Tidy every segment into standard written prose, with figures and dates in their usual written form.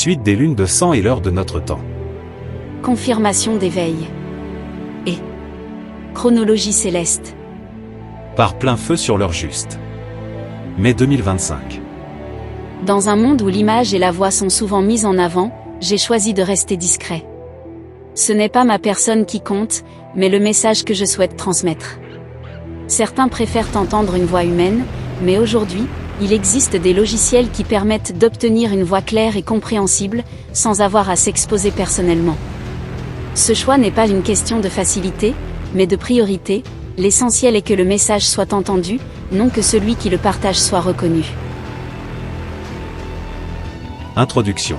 Suite des lunes de sang et l'heure de notre temps. Confirmation d'éveil. Et chronologie céleste. Par plein feu sur l'heure juste. Mai 2025. Dans un monde où l'image et la voix sont souvent mises en avant, j'ai choisi de rester discret. Ce n'est pas ma personne qui compte, mais le message que je souhaite transmettre. Certains préfèrent entendre une voix humaine, mais aujourd'hui, il existe des logiciels qui permettent d'obtenir une voix claire et compréhensible, sans avoir à s'exposer personnellement. Ce choix n'est pas une question de facilité, mais de priorité. L'essentiel est que le message soit entendu, non que celui qui le partage soit reconnu. Introduction.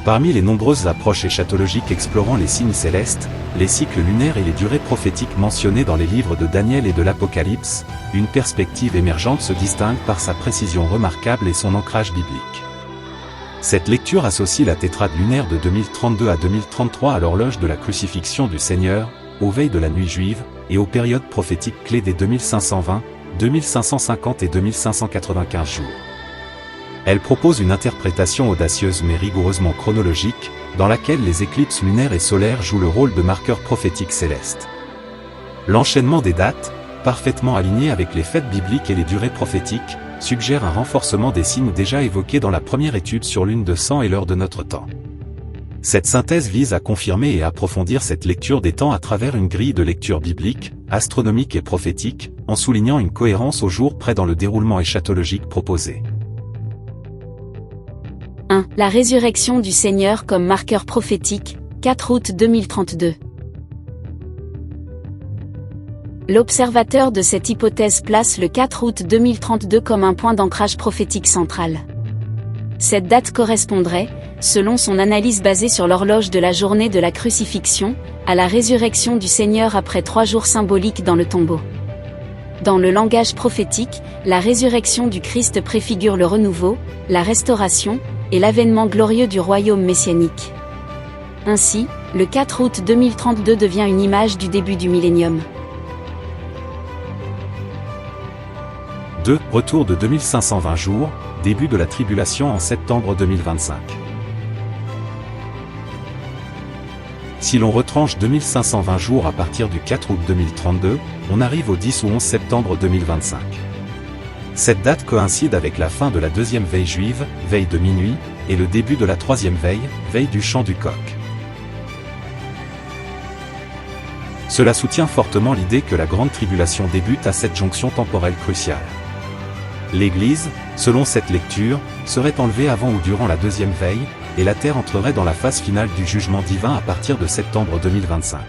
Parmi les nombreuses approches eschatologiques explorant les signes célestes, les cycles lunaires et les durées prophétiques mentionnées dans les livres de Daniel et de l'Apocalypse, une perspective émergente se distingue par sa précision remarquable et son ancrage biblique. Cette lecture associe la tétrade lunaire de 2032 à 2033 à l'horloge de la crucifixion du Seigneur, aux veilles de la nuit juive, et aux périodes prophétiques clés des 2520, 2550 et 2595 jours. Elle propose une interprétation audacieuse mais rigoureusement chronologique, dans laquelle les éclipses lunaires et solaires jouent le rôle de marqueurs prophétiques célestes. L'enchaînement des dates, parfaitement aligné avec les fêtes bibliques et les durées prophétiques, suggère un renforcement des signes déjà évoqués dans la première étude sur lune de sang et l'heure de notre temps. Cette synthèse vise à confirmer et approfondir cette lecture des temps à travers une grille de lecture biblique, astronomique et prophétique, en soulignant une cohérence au jour près dans le déroulement eschatologique proposé. 1. La résurrection du Seigneur comme marqueur prophétique, 4 août 2032. L'observateur de cette hypothèse place le 4 août 2032 comme un point d'ancrage prophétique central. Cette date correspondrait, selon son analyse basée sur l'horloge de la journée de la crucifixion, à la résurrection du Seigneur après 3 jours symboliques dans le tombeau. Dans le langage prophétique, la résurrection du Christ préfigure le renouveau, la restauration, et l'avènement glorieux du royaume messianique. Ainsi, le 4 août 2032 devient une image du début du millénium. 2. Retour de 2520 jours, début de la tribulation en septembre 2025. Si l'on retranche 2520 jours à partir du 4 août 2032, on arrive au 10 ou 11 septembre 2025. Cette date coïncide avec la fin de la deuxième veille juive, veille de minuit, et le début de la troisième veille, veille du chant du coq. Cela soutient fortement l'idée que la grande tribulation débute à cette jonction temporelle cruciale. L'Église, selon cette lecture, serait enlevée avant ou durant la deuxième veille, et la Terre entrerait dans la phase finale du jugement divin à partir de septembre 2025.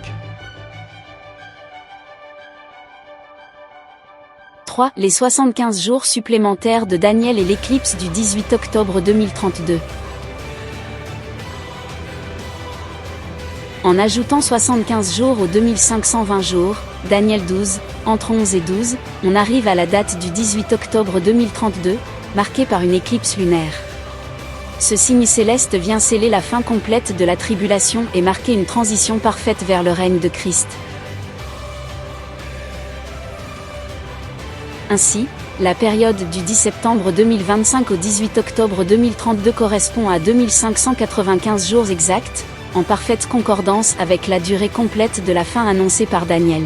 3. Les 75 jours supplémentaires de Daniel et l'éclipse du 18 octobre 2032. En ajoutant 75 jours aux 2520 jours, Daniel 12, entre 11 et 12, on arrive à la date du 18 octobre 2032, marquée par une éclipse lunaire. Ce signe céleste vient sceller la fin complète de la tribulation et marquer une transition parfaite vers le règne de Christ. Ainsi, la période du 10 septembre 2025 au 18 octobre 2032 correspond à 2595 jours exacts, en parfaite concordance avec la durée complète de la fin annoncée par Daniel.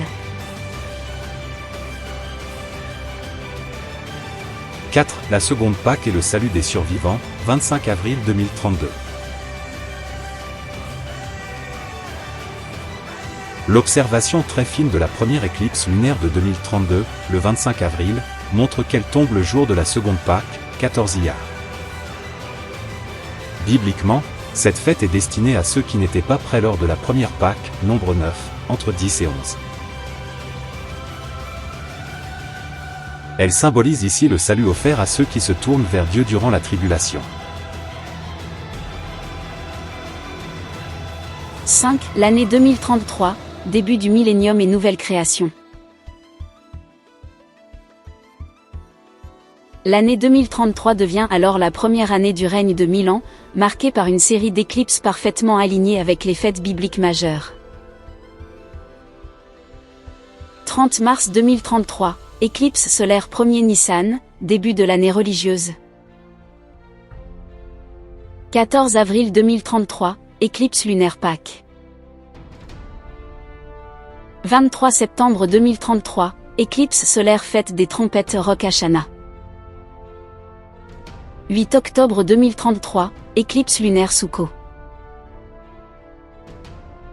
4. La seconde Pâque et le salut des survivants, 25 avril 2032. L'observation très fine de la première éclipse lunaire de 2032, le 25 avril, montre qu'elle tombe le jour de la seconde Pâque, 14 Iyar. Bibliquement, cette fête est destinée à ceux qui n'étaient pas prêts lors de la première Pâque, nombre 9, entre 10 et 11. Elle symbolise ici le salut offert à ceux qui se tournent vers Dieu durant la tribulation. 5. L'année 2033, début du millénium et nouvelle création. L'année 2033 devient alors la première année du règne de 1000 ans, marquée par une série d'éclipses parfaitement alignées avec les fêtes bibliques majeures. 30 mars 2033, éclipse solaire 1er Nissan, début de l'année religieuse. 14 avril 2033, éclipse lunaire Pâques. 23 septembre 2033, éclipse solaire fête des trompettes Rosh Hashanah. 8 octobre 2033, éclipse lunaire Sukkot.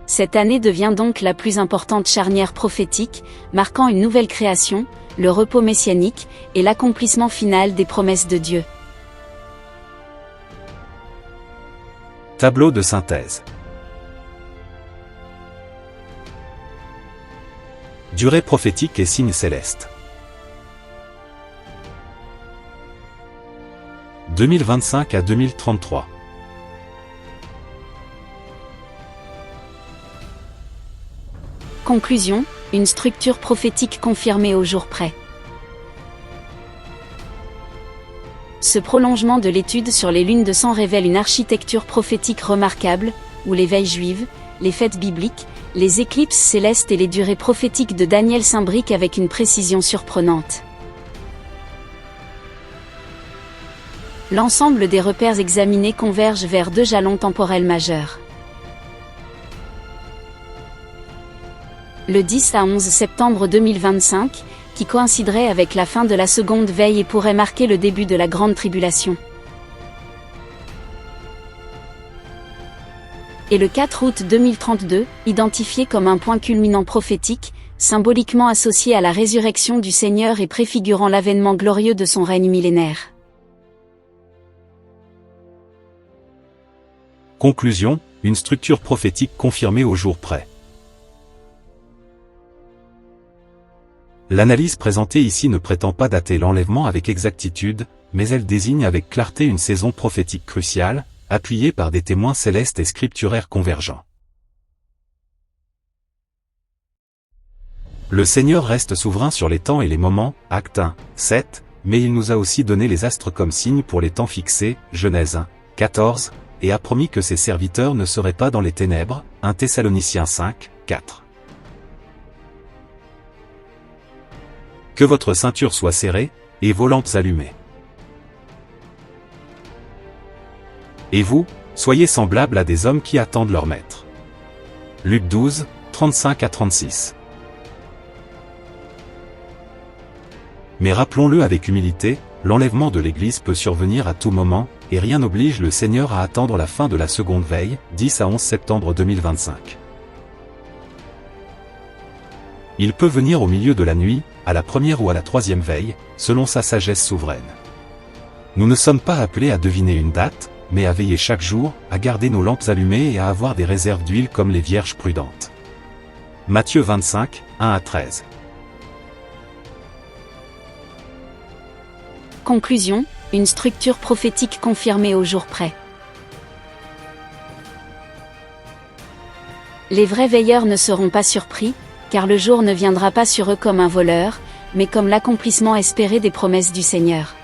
Cette année devient donc la plus importante charnière prophétique, marquant une nouvelle création, le repos messianique, et l'accomplissement final des promesses de Dieu. Tableau de synthèse. Durée prophétique et signes célestes. 2025 à 2033. Conclusion, une structure prophétique confirmée au jour près. Ce prolongement de l'étude sur les lunes de sang révèle une architecture prophétique remarquable, où les veilles juives, les fêtes bibliques, les éclipses célestes et les durées prophétiques de Daniel s'imbriquent avec une précision surprenante. L'ensemble des repères examinés convergent vers deux jalons temporels majeurs. Le 10 à 11 septembre 2025, qui coïnciderait avec la fin de la seconde veille et pourrait marquer le début de la grande tribulation. Et le 4 août 2032, identifié comme un point culminant prophétique, symboliquement associé à la résurrection du Seigneur et préfigurant l'avènement glorieux de son règne millénaire. Conclusion, une structure prophétique confirmée au jour près. L'analyse présentée ici ne prétend pas dater l'enlèvement avec exactitude, mais elle désigne avec clarté une saison prophétique cruciale, appuyée par des témoins célestes et scripturaires convergents. Le Seigneur reste souverain sur les temps et les moments, Actes 1, 7, mais il nous a aussi donné les astres comme signes pour les temps fixés, Genèse 1, 14, et a promis que ses serviteurs ne seraient pas dans les ténèbres, 1 Thessaloniciens 5, 4. Que votre ceinture soit serrée, et vos lampes allumées. Et vous, soyez semblables à des hommes qui attendent leur maître. Luc 12, 35 à 36. Mais rappelons-le avec humilité, l'enlèvement de l'Église peut survenir à tout moment, et rien n'oblige le Seigneur à attendre la fin de la seconde veille, 10 à 11 septembre 2025. Il peut venir au milieu de la nuit, à la première ou à la troisième veille, selon sa sagesse souveraine. Nous ne sommes pas appelés à deviner une date, mais à veiller chaque jour, à garder nos lampes allumées et à avoir des réserves d'huile comme les vierges prudentes. Matthieu 25, 1 à 13. Conclusion, une structure prophétique confirmée au jour près. Les vrais veilleurs ne seront pas surpris, car le jour ne viendra pas sur eux comme un voleur, mais comme l'accomplissement espéré des promesses du Seigneur.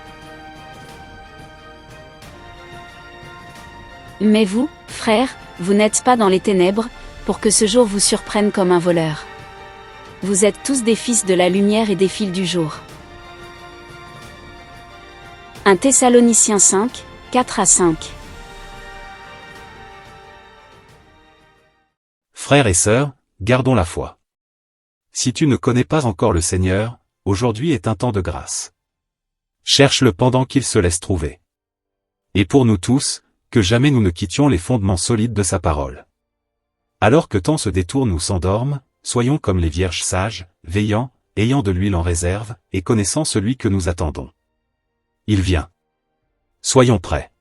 Mais vous, frères, vous n'êtes pas dans les ténèbres, pour que ce jour vous surprenne comme un voleur. Vous êtes tous des fils de la lumière et des fils du jour. 1 Thessaloniciens 5, 4 à 5. Frères et sœurs, gardons la foi. Si tu ne connais pas encore le Seigneur, aujourd'hui est un temps de grâce. Cherche-le pendant qu'il se laisse trouver. Et pour nous tous, que jamais nous ne quittions les fondements solides de sa parole. Alors que tant se détournent ou s'endorment, soyons comme les vierges sages, veillant, ayant de l'huile en réserve, et connaissant celui que nous attendons. Il vient. Soyons prêts.